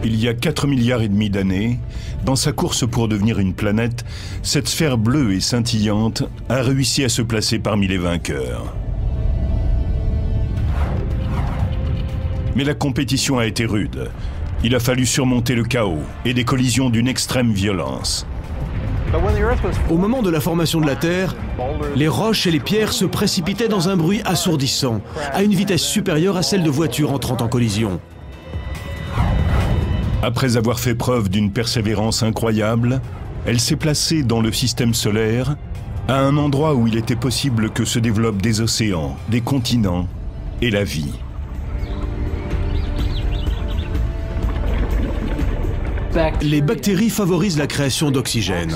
Il y a 4,5 milliards d'années, dans sa course pour devenir une planète, cette sphère bleue et scintillante a réussi à se placer parmi les vainqueurs. Mais la compétition a été rude. Il a fallu surmonter le chaos et des collisions d'une extrême violence. Au moment de la formation de la Terre, les roches et les pierres se précipitaient dans un bruit assourdissant, à une vitesse supérieure à celle de voitures entrant en collision. Après avoir fait preuve d'une persévérance incroyable, elle s'est placée dans le système solaire, à un endroit où il était possible que se développent des océans, des continents et la vie. Les bactéries favorisent la création d'oxygène.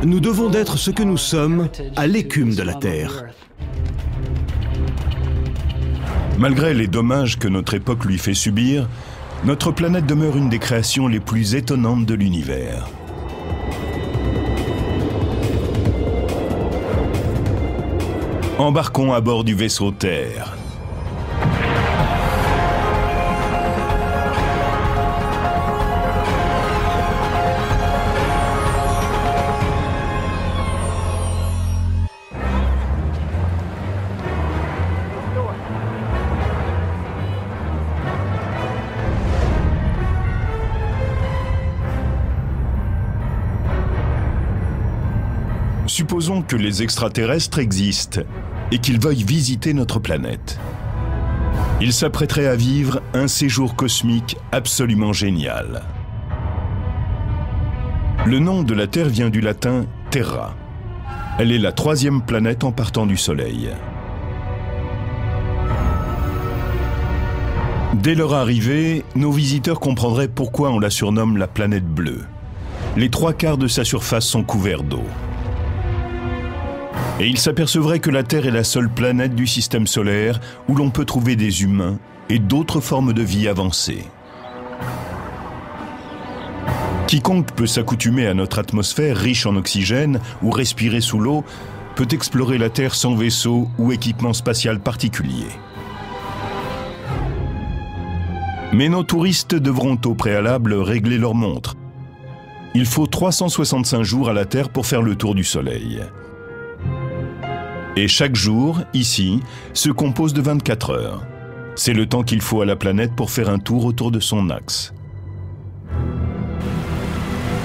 Nous devons d'être ce que nous sommes à l'écume de la Terre. Malgré les dommages que notre époque lui fait subir, notre planète demeure une des créations les plus étonnantes de l'univers. Embarquons à bord du vaisseau Terre. Supposons que les extraterrestres existent et qu'ils veuillent visiter notre planète. Ils s'apprêteraient à vivre un séjour cosmique absolument génial. Le nom de la Terre vient du latin Terra. Elle est la 3e planète en partant du Soleil. Dès leur arrivée, nos visiteurs comprendraient pourquoi on la surnomme la planète bleue. Les 3/4 de sa surface sont couverts d'eau. Et ils s'apercevraient que la Terre est la seule planète du système solaire où l'on peut trouver des humains et d'autres formes de vie avancées. Quiconque peut s'accoutumer à notre atmosphère riche en oxygène ou respirer sous l'eau peut explorer la Terre sans vaisseau ou équipement spatial particulier. Mais nos touristes devront au préalable régler leur montre. Il faut 365 jours à la Terre pour faire le tour du Soleil. Et chaque jour, ici, se compose de 24 heures. C'est le temps qu'il faut à la planète pour faire un tour autour de son axe.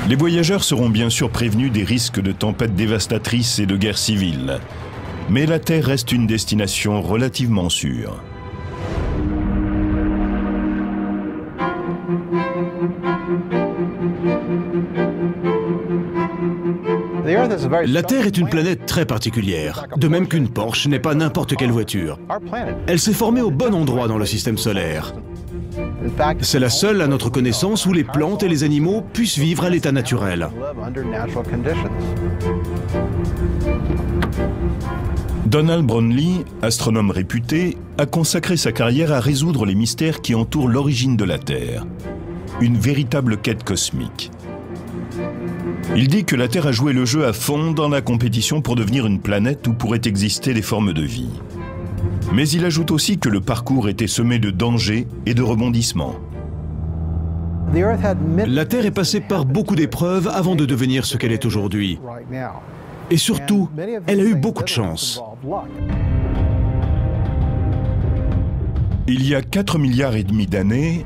Les voyageurs seront bien sûr prévenus des risques de tempêtes dévastatrices et de guerres civiles. Mais la Terre reste une destination relativement sûre. La Terre est une planète très particulière, de même qu'une Porsche n'est pas n'importe quelle voiture. Elle s'est formée au bon endroit dans le système solaire. C'est la seule, à notre connaissance, où les plantes et les animaux puissent vivre à l'état naturel. Donald Brownlee, astronome réputé, a consacré sa carrière à résoudre les mystères qui entourent l'origine de la Terre. Une véritable quête cosmique. Il dit que la Terre a joué le jeu à fond dans la compétition pour devenir une planète où pourraient exister des formes de vie. Mais il ajoute aussi que le parcours était semé de dangers et de rebondissements. La Terre est passée par beaucoup d'épreuves avant de devenir ce qu'elle est aujourd'hui. Et surtout, elle a eu beaucoup de chance. Il y a 4,5 milliards d'années,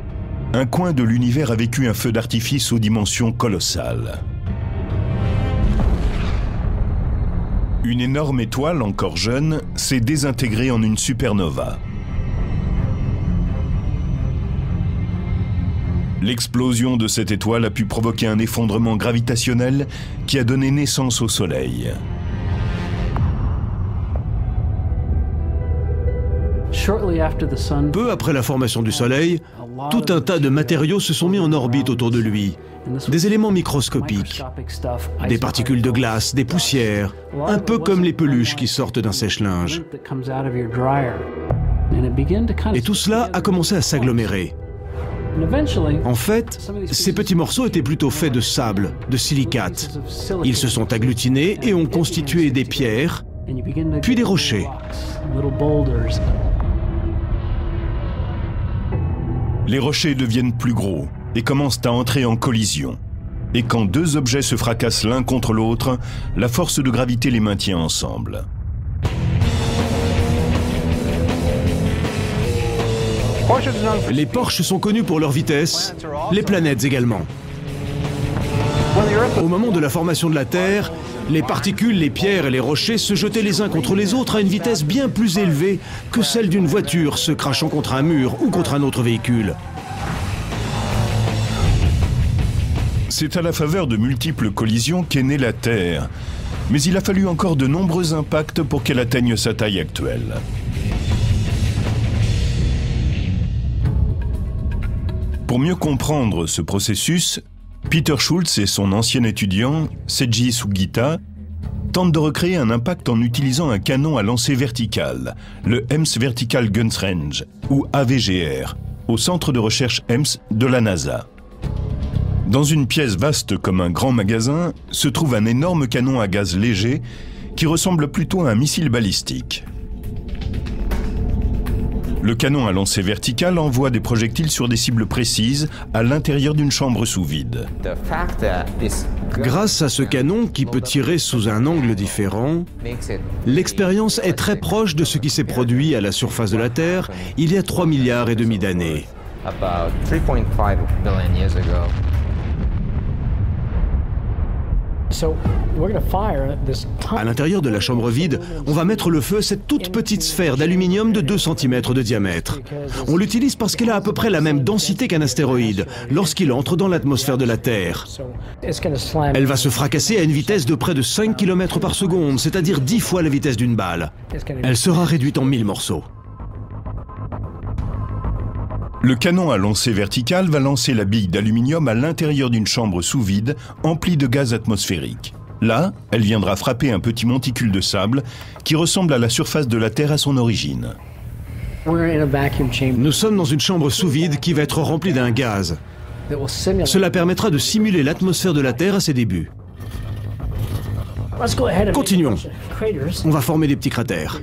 un coin de l'univers a vécu un feu d'artifice aux dimensions colossales. Une énorme étoile, encore jeune, s'est désintégrée en une supernova. L'explosion de cette étoile a pu provoquer un effondrement gravitationnel qui a donné naissance au Soleil. Peu après la formation du Soleil, tout un tas de matériaux se sont mis en orbite autour de lui. Des éléments microscopiques, des particules de glace, des poussières, un peu comme les peluches qui sortent d'un sèche-linge. Et tout cela a commencé à s'agglomérer. En fait, ces petits morceaux étaient plutôt faits de sable, de silicate. Ils se sont agglutinés et ont constitué des pierres, puis des rochers. Les rochers deviennent plus gros et commencent à entrer en collision. Et quand deux objets se fracassent l'un contre l'autre, la force de gravité les maintient ensemble. Les Porsche sont connus pour leur vitesse, les planètes également. Au moment de la formation de la Terre, les particules, les pierres et les rochers se jetaient les uns contre les autres à une vitesse bien plus élevée que celle d'une voiture se crachant contre un mur ou contre un autre véhicule. C'est à la faveur de multiples collisions qu'est née la Terre, mais il a fallu encore de nombreux impacts pour qu'elle atteigne sa taille actuelle. Pour mieux comprendre ce processus, Peter Schultz et son ancien étudiant, Seiji Sugita, tentent de recréer un impact en utilisant un canon à lancer vertical, le EMS Vertical Guns Range, ou AVGR, au centre de recherche EMS de la NASA. Dans une pièce vaste comme un grand magasin, se trouve un énorme canon à gaz léger qui ressemble plutôt à un missile balistique. Le canon à lancer vertical envoie des projectiles sur des cibles précises à l'intérieur d'une chambre sous vide. Grâce à ce canon qui peut tirer sous un angle différent, l'expérience est très proche de ce qui s'est produit à la surface de la Terre il y a 3,5 milliards d'années. À l'intérieur de la chambre vide, on va mettre le feu à cette toute petite sphère d'aluminium de 2 cm de diamètre. On l'utilise parce qu'elle a à peu près la même densité qu'un astéroïde lorsqu'il entre dans l'atmosphère de la Terre. Elle va se fracasser à une vitesse de près de 5 km par seconde, c'est-à-dire 10 fois la vitesse d'une balle. Elle sera réduite en 1000 morceaux. Le canon à lancer vertical va lancer la bille d'aluminium à l'intérieur d'une chambre sous vide emplie de gaz atmosphérique. Là, elle viendra frapper un petit monticule de sable qui ressemble à la surface de la Terre à son origine. Nous sommes dans une chambre sous vide qui va être remplie d'un gaz. Cela permettra de simuler l'atmosphère de la Terre à ses débuts. Continuons. On va former des petits cratères.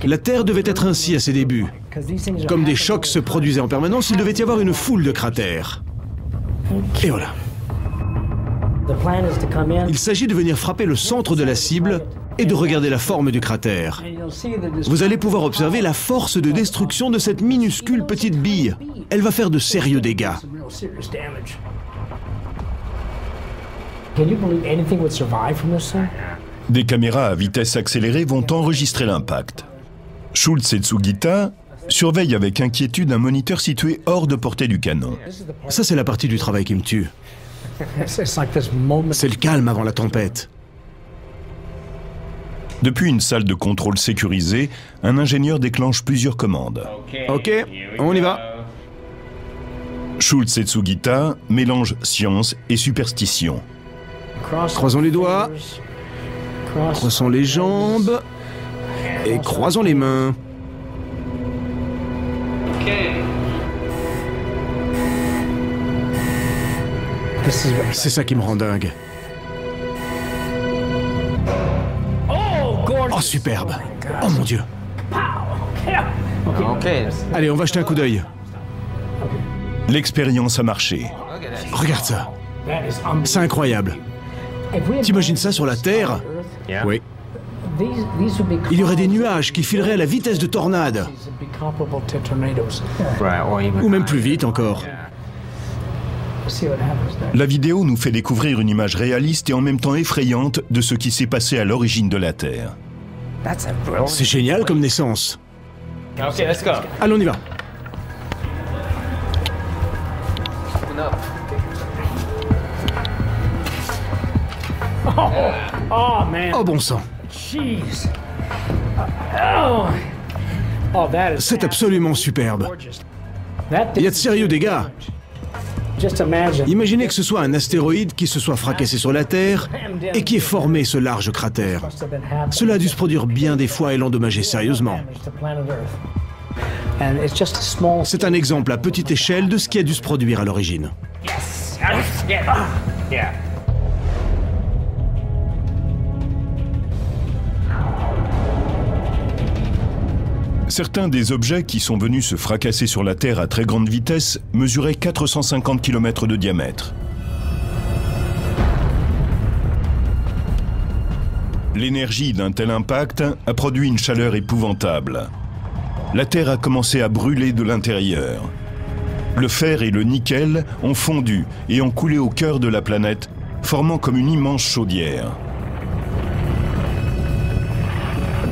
La Terre devait être ainsi à ses débuts. Comme des chocs se produisaient en permanence, il devait y avoir une foule de cratères. Et voilà. Il s'agit de venir frapper le centre de la cible et de regarder la forme du cratère. Vous allez pouvoir observer la force de destruction de cette minuscule petite bille. Elle va faire de sérieux dégâts. Des caméras à vitesse accélérée vont enregistrer l'impact. Schultz et Sugita surveillent avec inquiétude un moniteur situé hors de portée du canon. Ça, c'est la partie du travail qui me tue. C'est le calme avant la tempête. Depuis une salle de contrôle sécurisée, un ingénieur déclenche plusieurs commandes. Ok, on y va. Schultz et Sugita mélangent science et superstition. Croisons les doigts, croisons les jambes et croisons les mains. C'est ça qui me rend dingue. Oh, superbe. Oh mon Dieu. Allez, on va jeter un coup d'œil. L'expérience a marché. Regarde ça. C'est incroyable. T'imagines ça sur la Terre? Oui. Il y aurait des nuages qui fileraient à la vitesse de tornades. Ou même plus vite encore. La vidéo nous fait découvrir une image réaliste et en même temps effrayante de ce qui s'est passé à l'origine de la Terre. C'est génial comme naissance. Allez, on y va. Oh bon sang. C'est absolument superbe. Il y a de sérieux dégâts. Imaginez que ce soit un astéroïde qui se soit fracassé sur la Terre et qui ait formé ce large cratère. Cela a dû se produire bien des fois et l'endommager sérieusement. C'est un exemple à petite échelle de ce qui a dû se produire à l'origine. Certains des objets qui sont venus se fracasser sur la Terre à très grande vitesse mesuraient 450 km de diamètre. L'énergie d'un tel impact a produit une chaleur épouvantable. La Terre a commencé à brûler de l'intérieur. Le fer et le nickel ont fondu et ont coulé au cœur de la planète, formant comme une immense chaudière.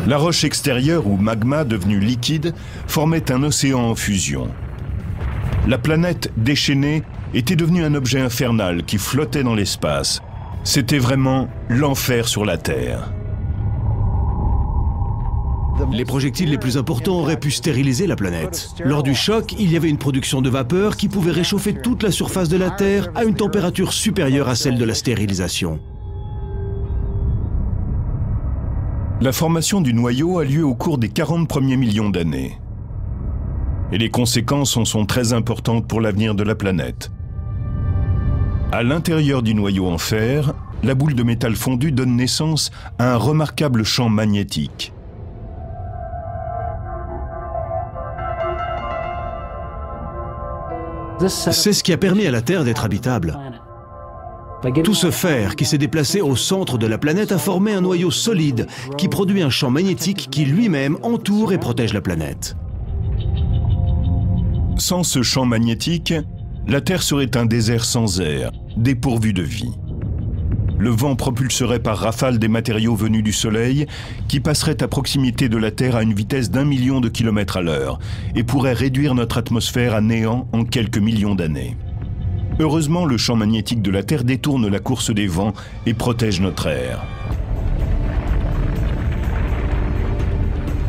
La roche extérieure ou magma devenu liquide formait un océan en fusion. La planète déchaînée était devenue un objet infernal qui flottait dans l'espace. C'était vraiment l'enfer sur la Terre. Les projectiles les plus importants auraient pu stériliser la planète. Lors du choc, il y avait une production de vapeur qui pouvait réchauffer toute la surface de la Terre à une température supérieure à celle de la stérilisation. La formation du noyau a lieu au cours des 40 premiers millions d'années. Et les conséquences en sont très importantes pour l'avenir de la planète. À l'intérieur du noyau en fer, la boule de métal fondu donne naissance à un remarquable champ magnétique. C'est ce qui a permis à la Terre d'être habitable. Tout ce fer qui s'est déplacé au centre de la planète a formé un noyau solide qui produit un champ magnétique qui lui-même entoure et protège la planète. Sans ce champ magnétique, la Terre serait un désert sans air, dépourvu de vie. Le vent propulserait par rafale des matériaux venus du Soleil qui passeraient à proximité de la Terre à une vitesse d'1 million de kilomètres à l'heure et pourraient réduire notre atmosphère à néant en quelques millions d'années. Heureusement, le champ magnétique de la Terre détourne la course des vents et protège notre air.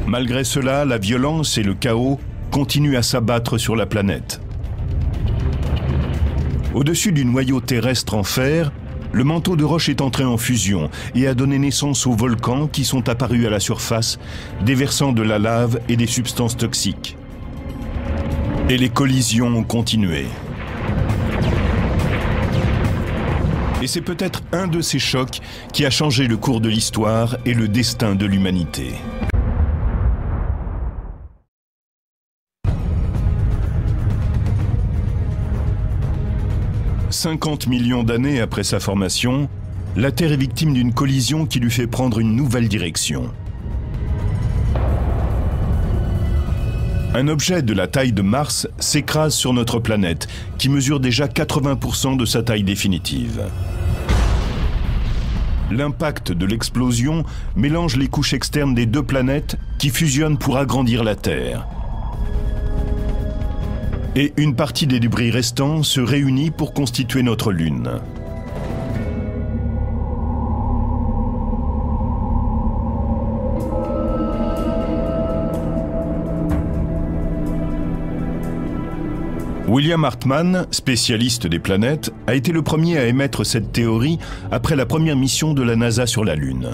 Malgré cela, la violence et le chaos continuent à s'abattre sur la planète. Au-dessus du noyau terrestre en fer, le manteau de roche est entré en fusion et a donné naissance aux volcans qui sont apparus à la surface, déversant de la lave et des substances toxiques. Et les collisions ont continué. Et c'est peut-être un de ces chocs qui a changé le cours de l'histoire et le destin de l'humanité. « 50 millions d'années après sa formation, la Terre est victime d'une collision qui lui fait prendre une nouvelle direction. Un objet de la taille de Mars s'écrase sur notre planète, qui mesure déjà 80% de sa taille définitive. L'impact de l'explosion mélange les couches externes des deux planètes qui fusionnent pour agrandir la Terre. Et une partie des débris restants se réunit pour constituer notre Lune. William Hartmann, spécialiste des planètes, a été le premier à émettre cette théorie après la première mission de la NASA sur la Lune.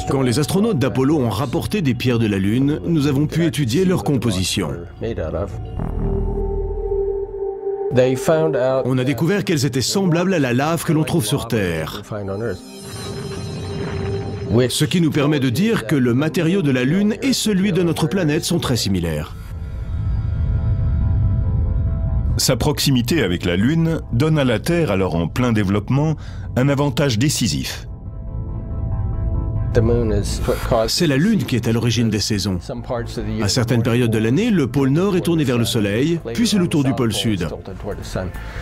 Quand les astronautes d'Apollo ont rapporté des pierres de la Lune, nous avons pu étudier leur composition. On a découvert qu'elles étaient semblables à la lave que l'on trouve sur Terre. Ce qui nous permet de dire que le matériau de la Lune et celui de notre planète sont très similaires. Sa proximité avec la Lune donne à la Terre, alors en plein développement, un avantage décisif. C'est la Lune qui est à l'origine des saisons. À certaines périodes de l'année, le pôle Nord est tourné vers le Soleil, puis c'est le tour du pôle Sud.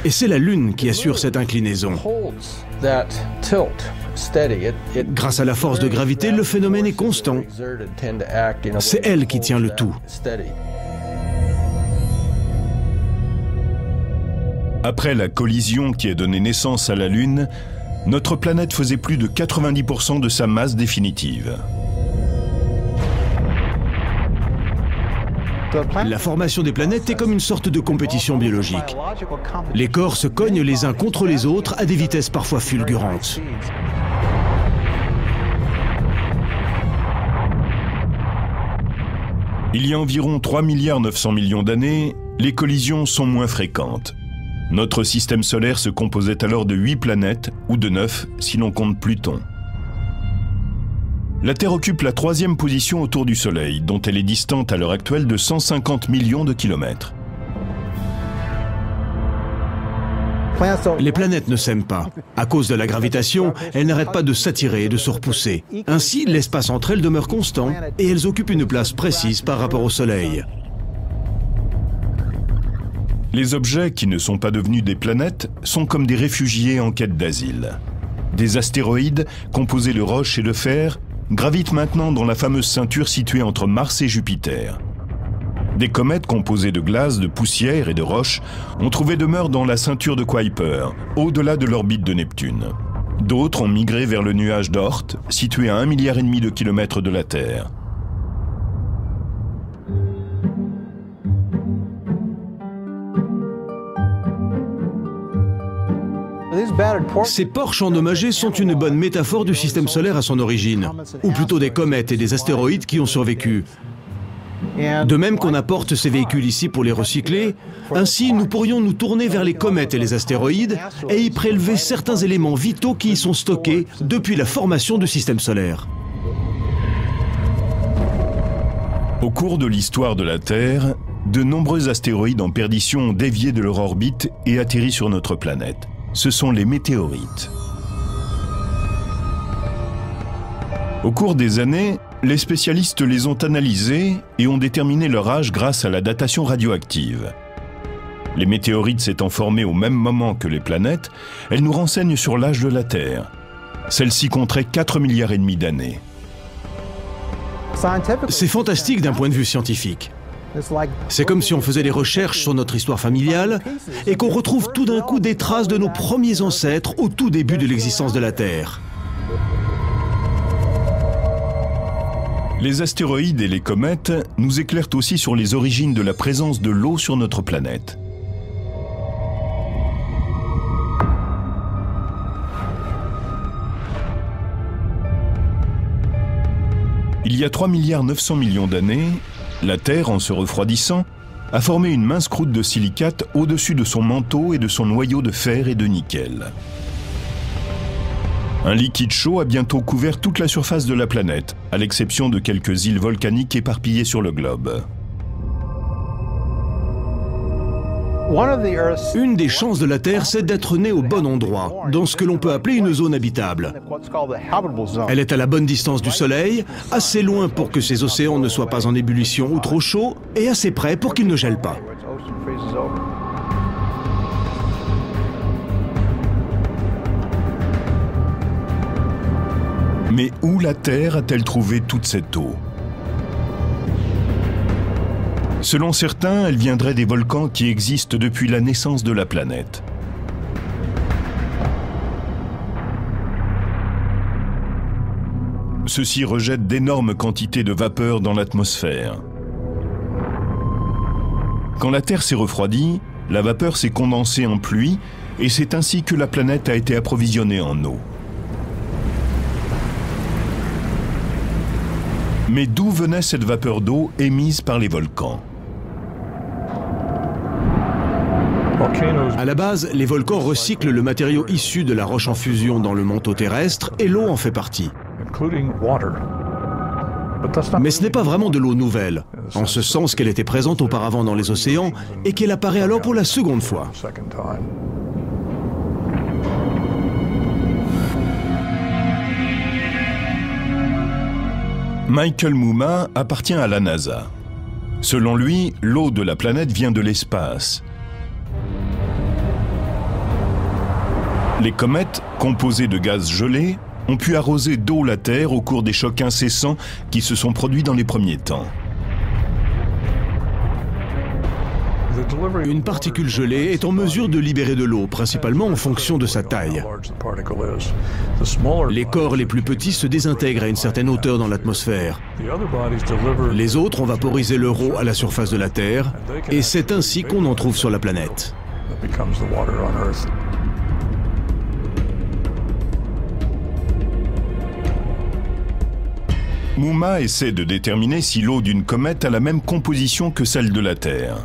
Et c'est la Lune qui assure cette inclinaison. Grâce à la force de gravité, le phénomène est constant. C'est elle qui tient le tout. Après la collision qui a donné naissance à la Lune, notre planète faisait plus de 90% de sa masse définitive. La formation des planètes est comme une sorte de compétition biologique. Les corps se cognent les uns contre les autres à des vitesses parfois fulgurantes. Il y a environ 3,9 milliards d'années, les collisions sont moins fréquentes. Notre système solaire se composait alors de 8 planètes, ou de 9 si l'on compte Pluton. La Terre occupe la 3e position autour du Soleil, dont elle est distante à l'heure actuelle de 150 millions de kilomètres. Les planètes ne s'aiment pas. À cause de la gravitation, elles n'arrêtent pas de s'attirer et de se repousser. Ainsi, l'espace entre elles demeure constant et elles occupent une place précise par rapport au Soleil. Les objets qui ne sont pas devenus des planètes sont comme des réfugiés en quête d'asile. Des astéroïdes, composés de roches et de fer, gravitent maintenant dans la fameuse ceinture située entre Mars et Jupiter. Des comètes composées de glace, de poussière et de roches ont trouvé demeure dans la ceinture de Kuiper, au-delà de l'orbite de Neptune. D'autres ont migré vers le nuage d'Oort, situé à 1,5 milliard de kilomètres de la Terre. Ces porches endommagées sont une bonne métaphore du système solaire à son origine, ou plutôt des comètes et des astéroïdes qui ont survécu. De même qu'on apporte ces véhicules ici pour les recycler, ainsi nous pourrions nous tourner vers les comètes et les astéroïdes et y prélever certains éléments vitaux qui y sont stockés depuis la formation du système solaire. Au cours de l'histoire de la Terre, de nombreux astéroïdes en perdition ont dévié de leur orbite et atterri sur notre planète. Ce sont les météorites. Au cours des années, les spécialistes les ont analysés et ont déterminé leur âge grâce à la datation radioactive. Les météorites s'étant formées au même moment que les planètes, elles nous renseignent sur l'âge de la Terre. Celle-ci compterait 4,5 milliards d'années. C'est fantastique d'un point de vue scientifique. C'est comme si on faisait des recherches sur notre histoire familiale et qu'on retrouve tout d'un coup des traces de nos premiers ancêtres au tout début de l'existence de la Terre. Les astéroïdes et les comètes nous éclairent aussi sur les origines de la présence de l'eau sur notre planète. Il y a 3,9 milliards d'années, la Terre, en se refroidissant, a formé une mince croûte de silicate au-dessus de son manteau et de son noyau de fer et de nickel. Un liquide chaud a bientôt couvert toute la surface de la planète, à l'exception de quelques îles volcaniques éparpillées sur le globe. Une des chances de la Terre, c'est d'être née au bon endroit, dans ce que l'on peut appeler une zone habitable. Elle est à la bonne distance du Soleil, assez loin pour que ses océans ne soient pas en ébullition ou trop chauds, et assez près pour qu'ils ne gèlent pas. Mais où la Terre a-t-elle trouvé toute cette eau? Selon certains, elle viendrait des volcans qui existent depuis la naissance de la planète. Ceux-ci rejettent d'énormes quantités de vapeur dans l'atmosphère. Quand la Terre s'est refroidie, la vapeur s'est condensée en pluie et c'est ainsi que la planète a été approvisionnée en eau. Mais d'où venait cette vapeur d'eau émise par les volcans? À la base, les volcans recyclent le matériau issu de la roche en fusion dans le manteau terrestre et l'eau en fait partie. Mais ce n'est pas vraiment de l'eau nouvelle, en ce sens qu'elle était présente auparavant dans les océans et qu'elle apparaît alors pour la seconde fois. Michael Mumma appartient à la NASA. Selon lui, l'eau de la planète vient de l'espace. Les comètes, composées de gaz gelés, ont pu arroser d'eau la Terre au cours des chocs incessants qui se sont produits dans les premiers temps. Une particule gelée est en mesure de libérer de l'eau, principalement en fonction de sa taille. Les corps les plus petits se désintègrent à une certaine hauteur dans l'atmosphère. Les autres ont vaporisé leur eau à la surface de la Terre, et c'est ainsi qu'on en trouve sur la planète. Mumma essaie de déterminer si l'eau d'une comète a la même composition que celle de la Terre.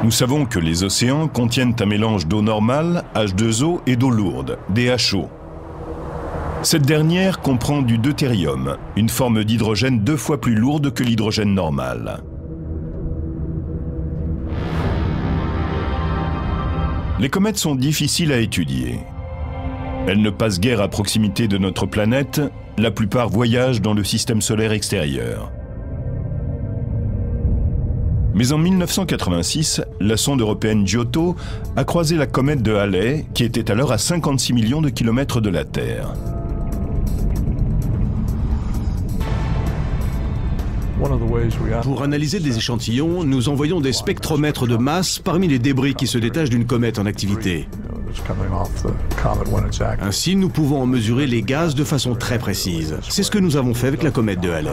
Nous savons que les océans contiennent un mélange d'eau normale, H2O, et d'eau lourde, DHO. Cette dernière comprend du deutérium, une forme d'hydrogène 2 fois plus lourde que l'hydrogène normal. Les comètes sont difficiles à étudier. Elles ne passent guère à proximité de notre planète, la plupart voyagent dans le système solaire extérieur. Mais en 1986, la sonde européenne Giotto a croisé la comète de Halley, qui était alors à 56 millions de kilomètres de la Terre. Pour analyser des échantillons, nous envoyons des spectromètres de masse parmi les débris qui se détachent d'une comète en activité. Ainsi, nous pouvons en mesurer les gaz de façon très précise. C'est ce que nous avons fait avec la comète de Halley.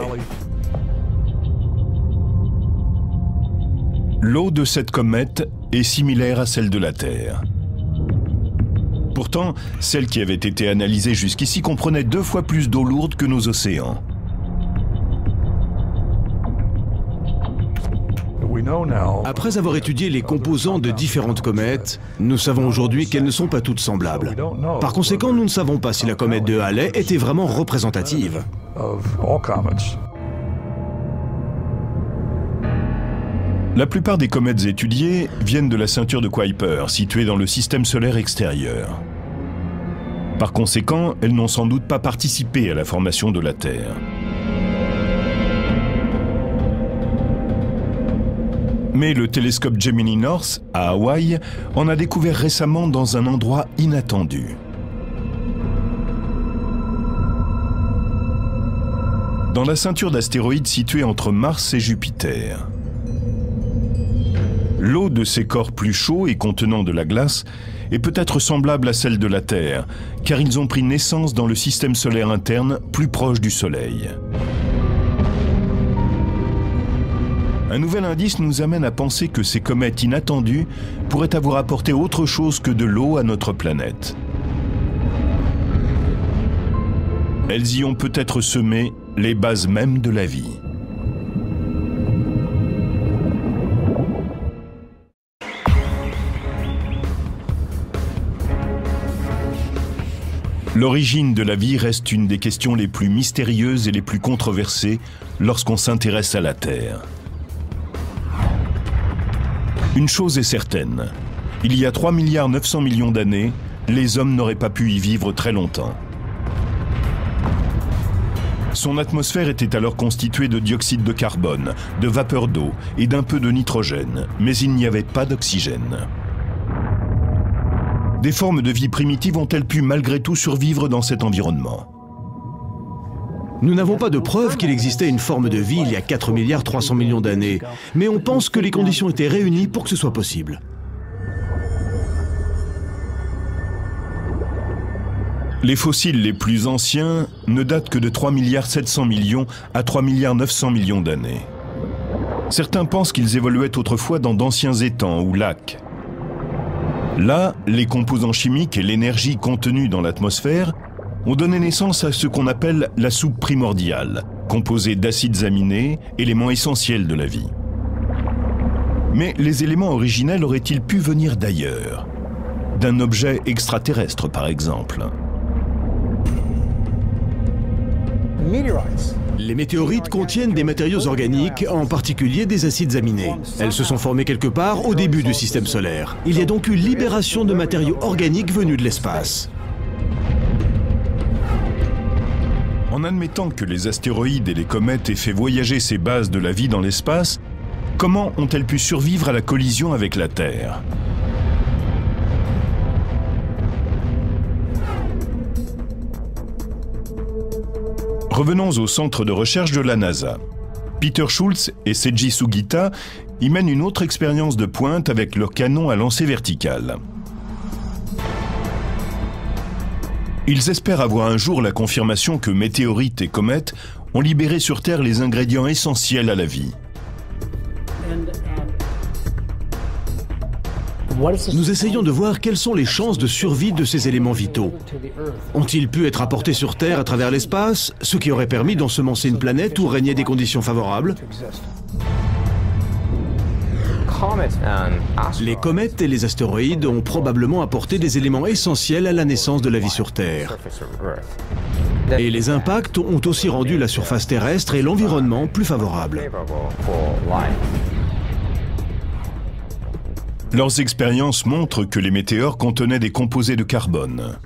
L'eau de cette comète est similaire à celle de la Terre. Pourtant, celle qui avait été analysée jusqu'ici comprenait 2 fois plus d'eau lourde que nos océans. Après avoir étudié les composants de différentes comètes, nous savons aujourd'hui qu'elles ne sont pas toutes semblables. Par conséquent, nous ne savons pas si la comète de Halley était vraiment représentative. La plupart des comètes étudiées viennent de la ceinture de Kuiper, située dans le système solaire extérieur. Par conséquent, elles n'ont sans doute pas participé à la formation de la Terre. Mais le télescope Gemini North, à Hawaï, en a découvert récemment dans un endroit inattendu. Dans la ceinture d'astéroïdes située entre Mars et Jupiter. L'eau de ces corps plus chauds et contenant de la glace est peut-être semblable à celle de la Terre, car ils ont pris naissance dans le système solaire interne plus proche du Soleil. Un nouvel indice nous amène à penser que ces comètes inattendues pourraient avoir apporté autre chose que de l'eau à notre planète. Elles y ont peut-être semé les bases mêmes de la vie. L'origine de la vie reste une des questions les plus mystérieuses et les plus controversées lorsqu'on s'intéresse à la Terre. Une chose est certaine, il y a 3,9 milliards d'années, les hommes n'auraient pas pu y vivre très longtemps. Son atmosphère était alors constituée de dioxyde de carbone, de vapeur d'eau et d'un peu de nitrogène, mais il n'y avait pas d'oxygène. Des formes de vie primitives ont-elles pu malgré tout survivre dans cet environnement? Nous n'avons pas de preuve qu'il existait une forme de vie il y a 4,3 milliards d'années, mais on pense que les conditions étaient réunies pour que ce soit possible. Les fossiles les plus anciens ne datent que de 3,7 milliards à 3,9 milliards d'années. Certains pensent qu'ils évoluaient autrefois dans d'anciens étangs ou lacs. Là, les composants chimiques et l'énergie contenue dans l'atmosphère ont donné naissance à ce qu'on appelle la soupe primordiale, composée d'acides aminés, éléments essentiels de la vie. Mais les éléments originels auraient-ils pu venir d'ailleurs? D'un objet extraterrestre, par exemple? Les météorites contiennent des matériaux organiques, en particulier des acides aminés. Elles se sont formées quelque part au début du système solaire. Il y a donc eu libération de matériaux organiques venus de l'espace. En admettant que les astéroïdes et les comètes aient fait voyager ces bases de la vie dans l'espace, comment ont-elles pu survivre à la collision avec la Terre? Revenons au centre de recherche de la NASA. Peter Schultz et Seiji Sugita y mènent une autre expérience de pointe avec leur canon à lancer vertical. Ils espèrent avoir un jour la confirmation que météorites et comètes ont libéré sur Terre les ingrédients essentiels à la vie. Nous essayons de voir quelles sont les chances de survie de ces éléments vitaux. Ont-ils pu être apportés sur Terre à travers l'espace, ce qui aurait permis d'ensemencer une planète où régnaient des conditions favorables? Les comètes et les astéroïdes ont probablement apporté des éléments essentiels à la naissance de la vie sur Terre. Et les impacts ont aussi rendu la surface terrestre et l'environnement plus favorables. Leurs expériences montrent que les météores contenaient des composés de carbone.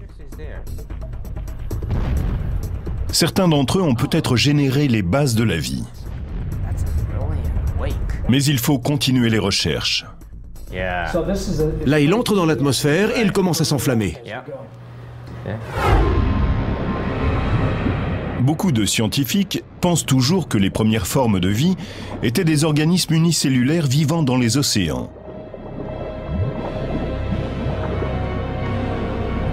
Certains d'entre eux ont peut-être généré les bases de la vie. Mais il faut continuer les recherches. Là, il entre dans l'atmosphère et il commence à s'enflammer. Beaucoup de scientifiques pensent toujours que les premières formes de vie étaient des organismes unicellulaires vivant dans les océans.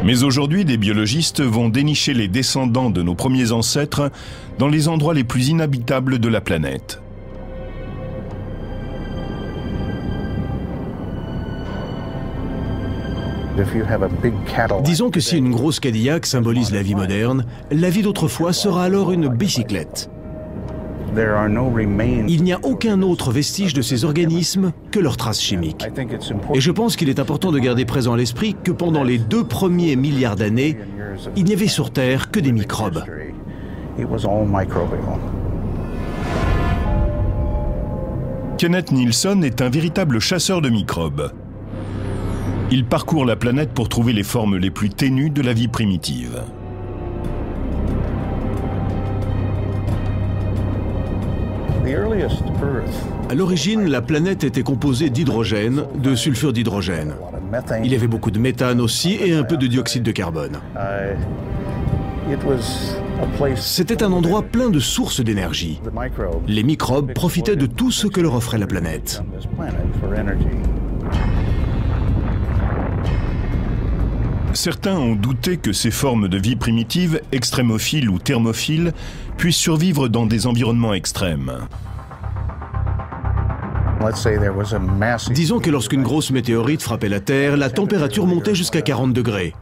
Mais aujourd'hui, des biologistes vont dénicher les descendants de nos premiers ancêtres dans les endroits les plus inhabitables de la planète. Disons que si une grosse Cadillac symbolise la vie moderne, la vie d'autrefois sera alors une bicyclette. Il n'y a aucun autre vestige de ces organismes que leurs traces chimiques. Et je pense qu'il est important de garder présent à l'esprit que pendant les 2 premiers milliards d'années, il n'y avait sur Terre que des microbes. Kenneth Nilsson est un véritable chasseur de microbes. Il parcourt la planète pour trouver les formes les plus ténues de la vie primitive. À l'origine, la planète était composée d'hydrogène, de sulfure d'hydrogène. Il y avait beaucoup de méthane aussi et un peu de dioxyde de carbone. C'était un endroit plein de sources d'énergie. Les microbes profitaient de tout ce que leur offrait la planète. Certains ont douté que ces formes de vie primitives, extrémophiles ou thermophiles, puissent survivre dans des environnements extrêmes. Disons que lorsqu'une grosse météorite frappait la Terre, la température montait jusqu'à 40 degrés.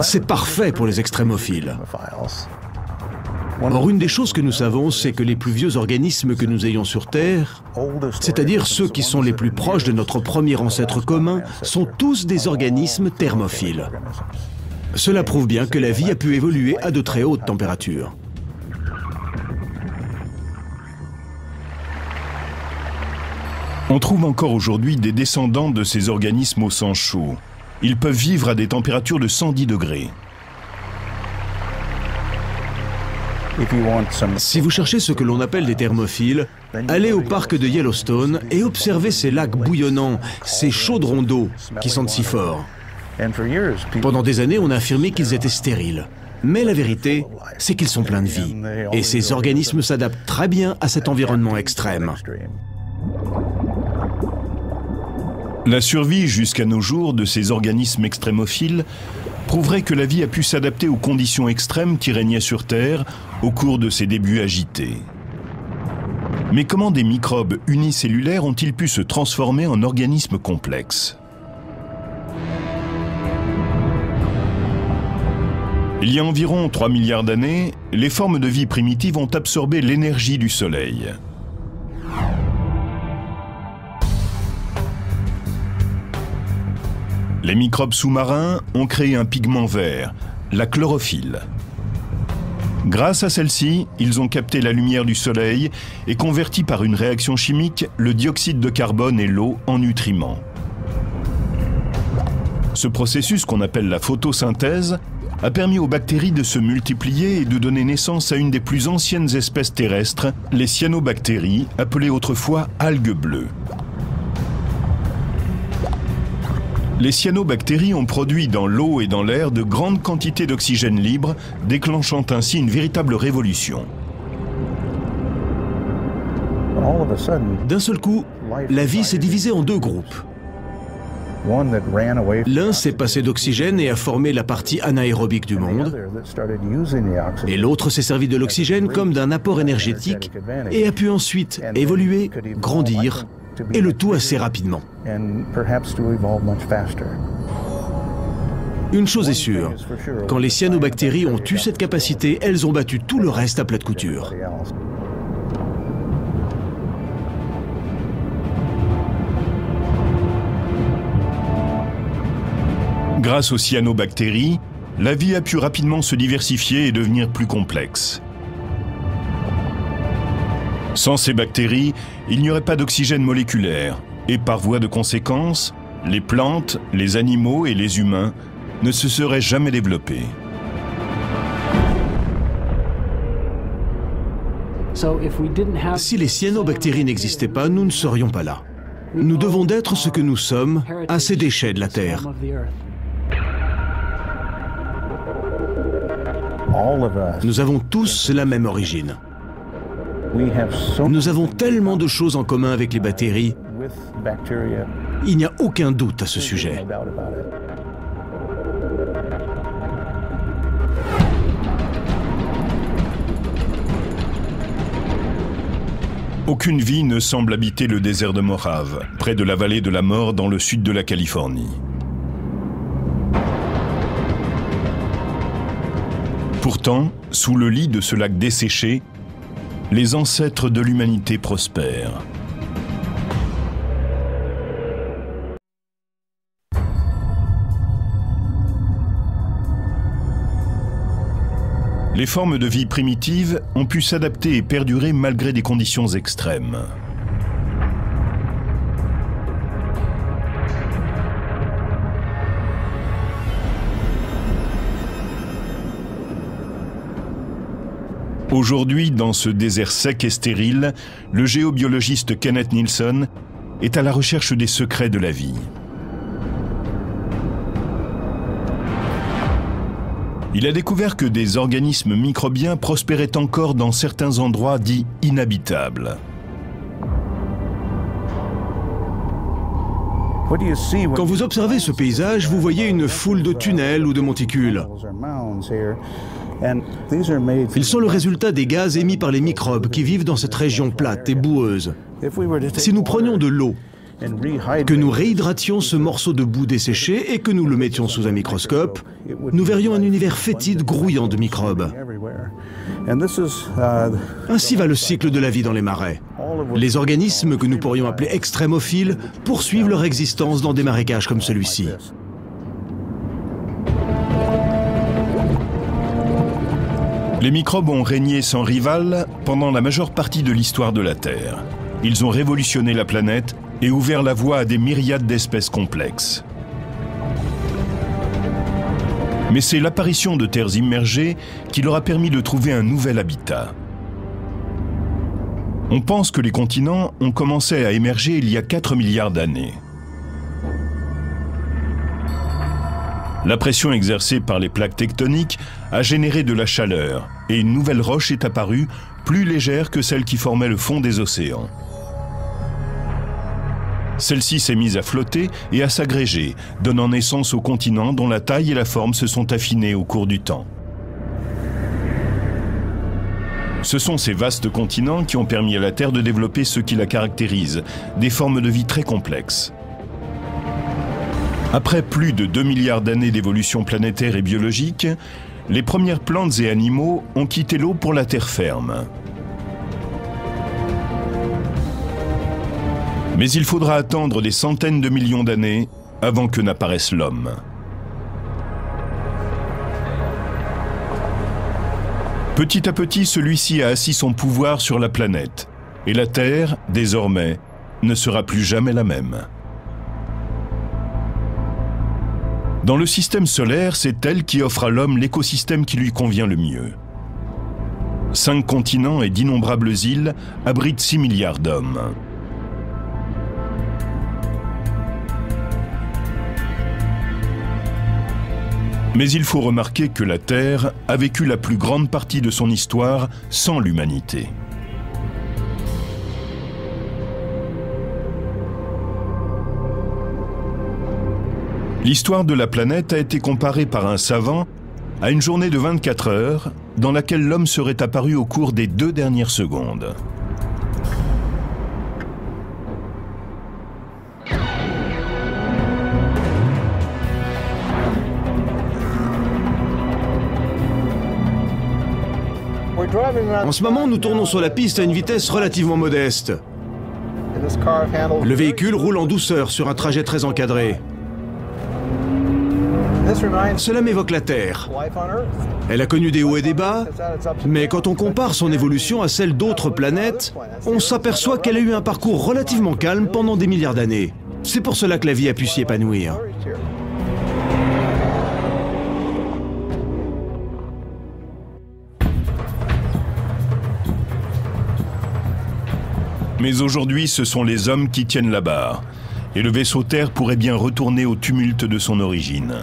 C'est parfait pour les extrémophiles. Or, une des choses que nous savons, c'est que les plus vieux organismes que nous ayons sur Terre, c'est-à-dire ceux qui sont les plus proches de notre premier ancêtre commun, sont tous des organismes thermophiles. Cela prouve bien que la vie a pu évoluer à de très hautes températures. On trouve encore aujourd'hui des descendants de ces organismes au sang chaud. Ils peuvent vivre à des températures de 110 degrés. Si vous cherchez ce que l'on appelle des thermophiles, allez au parc de Yellowstone et observez ces lacs bouillonnants, ces chaudrons d'eau qui sentent si fort. Pendant des années, on a affirmé qu'ils étaient stériles. Mais la vérité, c'est qu'ils sont pleins de vie. Et ces organismes s'adaptent très bien à cet environnement extrême. La survie jusqu'à nos jours de ces organismes extrémophiles prouverait que la vie a pu s'adapter aux conditions extrêmes qui régnaient sur Terre au cours de ses débuts agités. Mais comment des microbes unicellulaires ont-ils pu se transformer en organismes complexes? Il y a environ 3 milliards d'années, les formes de vie primitives ont absorbé l'énergie du Soleil. Les microbes sous-marins ont créé un pigment vert, la chlorophylle. Grâce à celle-ci, ils ont capté la lumière du soleil et converti par une réaction chimique le dioxyde de carbone et l'eau en nutriments. Ce processus, qu'on appelle la photosynthèse, a permis aux bactéries de se multiplier et de donner naissance à une des plus anciennes espèces terrestres, les cyanobactéries, appelées autrefois algues bleues. Les cyanobactéries ont produit dans l'eau et dans l'air de grandes quantités d'oxygène libre, déclenchant ainsi une véritable révolution. D'un seul coup, la vie s'est divisée en 2 groupes. L'un s'est passé d'oxygène et a formé la partie anaérobique du monde, et l'autre s'est servi de l'oxygène comme d'un apport énergétique et a pu ensuite évoluer, grandir, et le tout assez rapidement. Une chose est sûre, quand les cyanobactéries ont eu cette capacité, elles ont battu tout le reste à plat de couture. Grâce aux cyanobactéries, la vie a pu rapidement se diversifier et devenir plus complexe. Sans ces bactéries, il n'y aurait pas d'oxygène moléculaire et par voie de conséquence, les plantes, les animaux et les humains ne se seraient jamais développés. Si les cyanobactéries n'existaient pas, nous ne serions pas là. Nous devons d'être ce que nous sommes à ces déchets de la Terre. Nous avons tous la même origine. Nous avons tellement de choses en commun avec les bactéries. Il n'y a aucun doute à ce sujet. Aucune vie ne semble habiter le désert de Mojave, près de la vallée de la mort dans le sud de la Californie. Pourtant, sous le lit de ce lac desséché, les ancêtres de l'humanité prospèrent. Les formes de vie primitives ont pu s'adapter et perdurer malgré des conditions extrêmes. Aujourd'hui, dans ce désert sec et stérile, le géobiologiste Kenneth Nilsson est à la recherche des secrets de la vie. Il a découvert que des organismes microbiens prospéraient encore dans certains endroits dits inhabitables. Quand vous observez ce paysage, vous voyez une foule de tunnels ou de monticules. Ils sont le résultat des gaz émis par les microbes qui vivent dans cette région plate et boueuse. Si nous prenions de l'eau, que nous réhydrations ce morceau de boue desséché et que nous le mettions sous un microscope, nous verrions un univers fétide grouillant de microbes. Ainsi va le cycle de la vie dans les marais. Les organismes que nous pourrions appeler extrémophiles poursuivent leur existence dans des marécages comme celui-ci. Les microbes ont régné sans rival pendant la majeure partie de l'histoire de la Terre. Ils ont révolutionné la planète et ouvert la voie à des myriades d'espèces complexes. Mais c'est l'apparition de terres immergées qui leur a permis de trouver un nouvel habitat. On pense que les continents ont commencé à émerger il y a 4 milliards d'années. La pression exercée par les plaques tectoniques a généré de la chaleur et une nouvelle roche est apparue, plus légère que celle qui formait le fond des océans. Celle-ci s'est mise à flotter et à s'agréger, donnant naissance aux continents dont la taille et la forme se sont affinées au cours du temps. Ce sont ces vastes continents qui ont permis à la Terre de développer ce qui la caractérise, des formes de vie très complexes. Après plus de 2 milliards d'années d'évolution planétaire et biologique, les premières plantes et animaux ont quitté l'eau pour la terre ferme. Mais il faudra attendre des centaines de millions d'années avant que n'apparaisse l'homme. Petit à petit, celui-ci a assis son pouvoir sur la planète, et la Terre, désormais, ne sera plus jamais la même. Dans le système solaire, c'est elle qui offre à l'homme l'écosystème qui lui convient le mieux. 5 continents et d'innombrables îles abritent 6 milliards d'hommes. Mais il faut remarquer que la Terre a vécu la plus grande partie de son histoire sans l'humanité. L'histoire de la planète a été comparée par un savant à une journée de 24 heures dans laquelle l'homme serait apparu au cours des 2 dernières secondes. En ce moment, nous tournons sur la piste à une vitesse relativement modeste. Le véhicule roule en douceur sur un trajet très encadré. Cela m'évoque la Terre. Elle a connu des hauts et des bas, mais quand on compare son évolution à celle d'autres planètes, on s'aperçoit qu'elle a eu un parcours relativement calme pendant des milliards d'années. C'est pour cela que la vie a pu s'y épanouir. Mais aujourd'hui, ce sont les hommes qui tiennent la barre. Et le vaisseau Terre pourrait bien retourner au tumulte de son origine.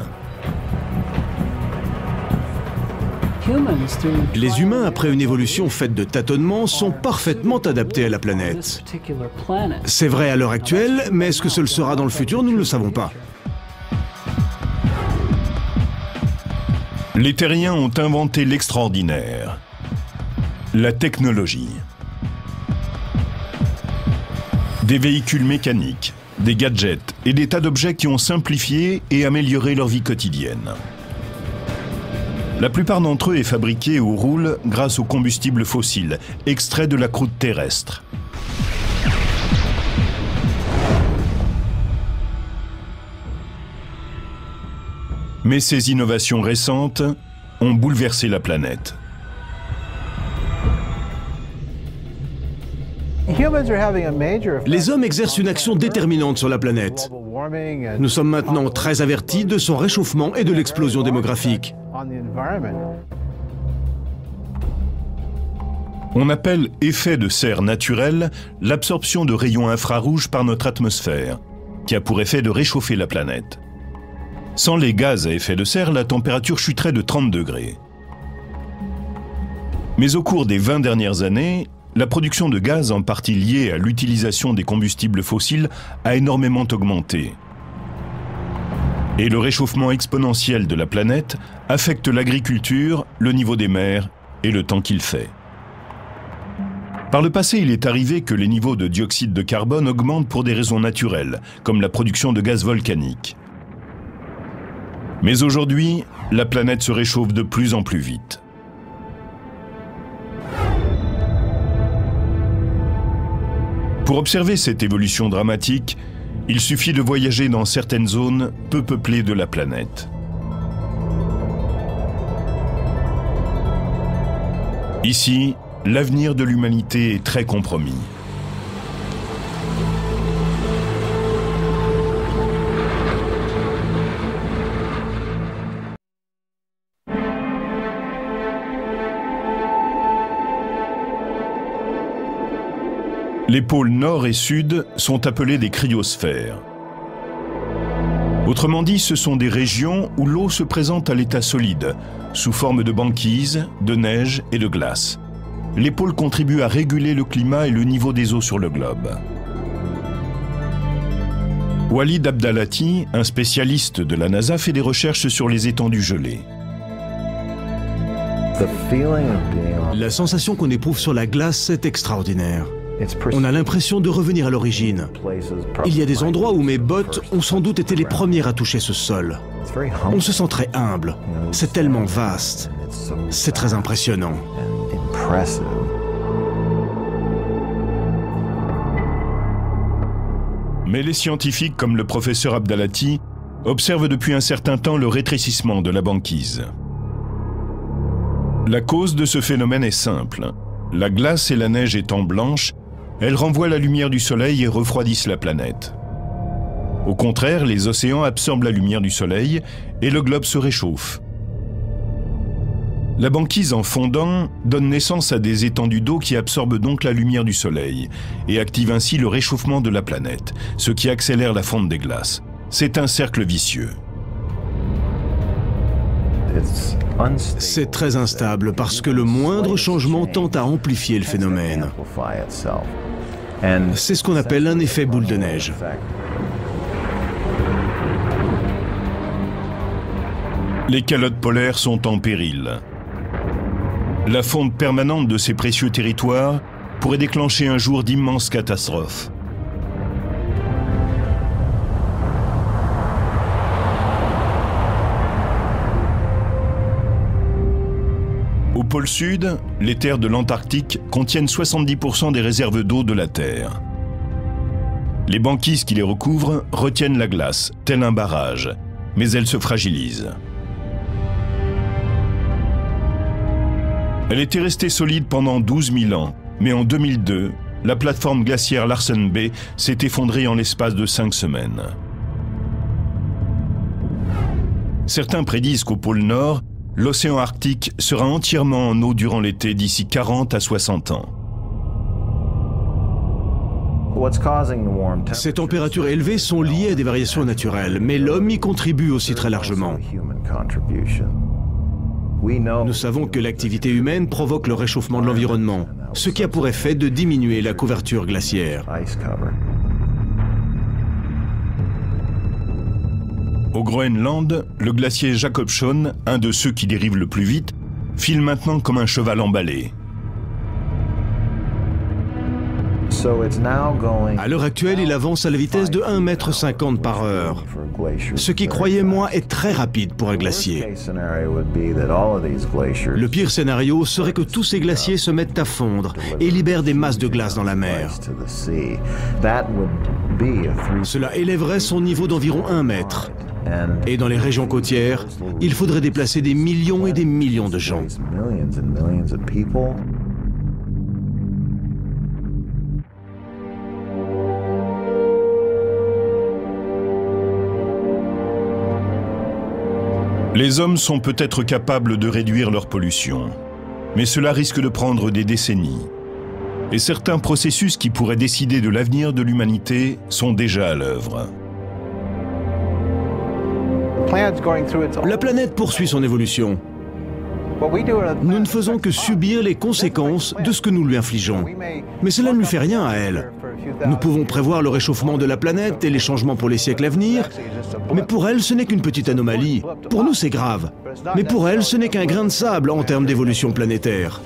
Les humains, après une évolution faite de tâtonnements, sont parfaitement adaptés à la planète. C'est vrai à l'heure actuelle, mais est-ce que ce le sera dans le futur? Nous ne le savons pas. Les Terriens ont inventé l'extraordinaire, la technologie. Des véhicules mécaniques, des gadgets et des tas d'objets qui ont simplifié et amélioré leur vie quotidienne. La plupart d'entre eux est fabriqué ou roule grâce au combustible fossile, extrait de la croûte terrestre. Mais ces innovations récentes ont bouleversé la planète. Les hommes exercent une action déterminante sur la planète. Nous sommes maintenant très avertis de son réchauffement et de l'explosion démographique. On appelle effet de serre naturel l'absorption de rayons infrarouges par notre atmosphère, qui a pour effet de réchauffer la planète. Sans les gaz à effet de serre, la température chuterait de 30 degrés. Mais au cours des 20 dernières années, la production de gaz, en partie liée à l'utilisation des combustibles fossiles, a énormément augmenté. Et le réchauffement exponentiel de la planète affecte l'agriculture, le niveau des mers et le temps qu'il fait. Par le passé, il est arrivé que les niveaux de dioxyde de carbone augmentent pour des raisons naturelles, comme la production de gaz volcanique. Mais aujourd'hui, la planète se réchauffe de plus en plus vite. Pour observer cette évolution dramatique, il suffit de voyager dans certaines zones peu peuplées de la planète. Ici, l'avenir de l'humanité est très compromis. Les pôles nord et sud sont appelés des cryosphères. Autrement dit, ce sont des régions où l'eau se présente à l'état solide, sous forme de banquise, de neige et de glace. Les pôles contribuent à réguler le climat et le niveau des eaux sur le globe. Walid Abdalati, un spécialiste de la NASA, fait des recherches sur les étendues gelées. La sensation qu'on éprouve sur la glace est extraordinaire. On a l'impression de revenir à l'origine. Il y a des endroits où mes bottes ont sans doute été les premières à toucher ce sol. On se sent très humble. C'est tellement vaste. C'est très impressionnant. Mais les scientifiques, comme le professeur Abdalati, observent depuis un certain temps le rétrécissement de la banquise. La cause de ce phénomène est simple. La glace et la neige étant blanches, elles renvoient la lumière du soleil et refroidissent la planète. Au contraire, les océans absorbent la lumière du soleil et le globe se réchauffe. La banquise en fondant donne naissance à des étendues d'eau qui absorbent donc la lumière du soleil et activent ainsi le réchauffement de la planète, ce qui accélère la fonte des glaces. C'est un cercle vicieux. C'est très instable parce que le moindre changement tend à amplifier le phénomène. C'est ce qu'on appelle un effet boule de neige. Les calottes polaires sont en péril. La fonte permanente de ces précieux territoires pourrait déclencher un jour d'immenses catastrophes. Au pôle sud, les terres de l'Antarctique contiennent 70% des réserves d'eau de la Terre. Les banquises qui les recouvrent retiennent la glace, tel un barrage, mais elle se fragilise. Elle était restée solide pendant 12 000 ans, mais en 2002, la plateforme glaciaire Larsen B s'est effondrée en l'espace de 5 semaines. Certains prédisent qu'au pôle Nord, l'océan Arctique sera entièrement en eau durant l'été d'ici 40 à 60 ans. Ces températures élevées sont liées à des variations naturelles, mais l'homme y contribue aussi très largement. Nous savons que l'activité humaine provoque le réchauffement de l'environnement, ce qui a pour effet de diminuer la couverture glaciaire. Au Groenland, le glacier Jakobshavn, un de ceux qui dérivent le plus vite, file maintenant comme un cheval emballé. À l'heure actuelle, il avance à la vitesse de 1,50 m par heure. Ce qui, croyez-moi, est très rapide pour un glacier. Le pire scénario serait que tous ces glaciers se mettent à fondre et libèrent des masses de glace dans la mer. Cela élèverait son niveau d'environ 1 mètre. Et dans les régions côtières, il faudrait déplacer des millions et des millions de gens. Les hommes sont peut-être capables de réduire leur pollution, mais cela risque de prendre des décennies. Et certains processus qui pourraient décider de l'avenir de l'humanité sont déjà à l'œuvre. La planète poursuit son évolution. Nous ne faisons que subir les conséquences de ce que nous lui infligeons. Mais cela ne lui fait rien à elle. Nous pouvons prévoir le réchauffement de la planète et les changements pour les siècles à venir, mais pour elle, ce n'est qu'une petite anomalie. Pour nous, c'est grave. Mais pour elle, ce n'est qu'un grain de sable en termes d'évolution planétaire.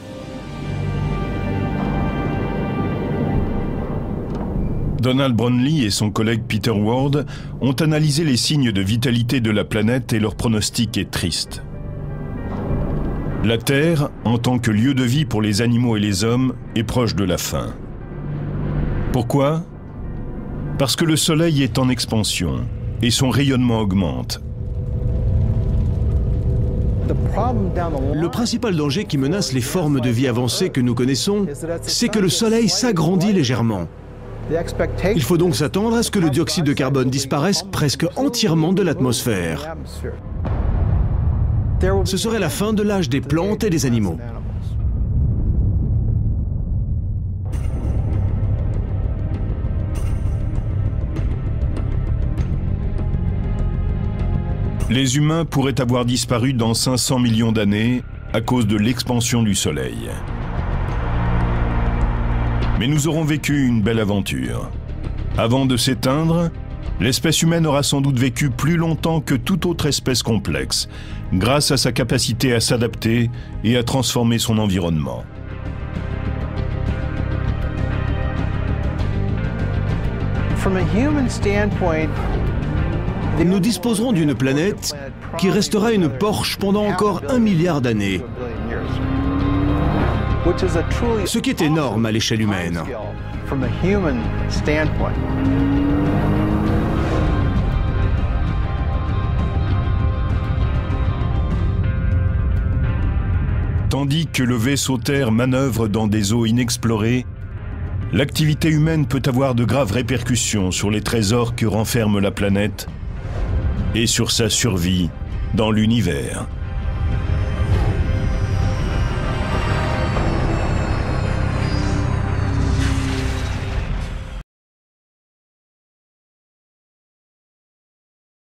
Donald Brownlee et son collègue Peter Ward ont analysé les signes de vitalité de la planète et leur pronostic est triste. La Terre, en tant que lieu de vie pour les animaux et les hommes, est proche de la fin. Pourquoi? Parce que le Soleil est en expansion et son rayonnement augmente. Le principal danger qui menace les formes de vie avancées que nous connaissons, c'est que le Soleil s'agrandit légèrement. Il faut donc s'attendre à ce que le dioxyde de carbone disparaisse presque entièrement de l'atmosphère. Ce serait la fin de l'âge des plantes et des animaux. Les humains pourraient avoir disparu dans 500 millions d'années à cause de l'expansion du Soleil. Mais nous aurons vécu une belle aventure. Avant de s'éteindre, l'espèce humaine aura sans doute vécu plus longtemps que toute autre espèce complexe, grâce à sa capacité à s'adapter et à transformer son environnement. Nous disposerons d'une planète qui restera une Porsche pendant encore 1 milliard d'années. Ce qui est énorme à l'échelle humaine. Tandis que le vaisseau Terre manœuvre dans des eaux inexplorées, l'activité humaine peut avoir de graves répercussions sur les trésors que renferme la planète et sur sa survie dans l'univers.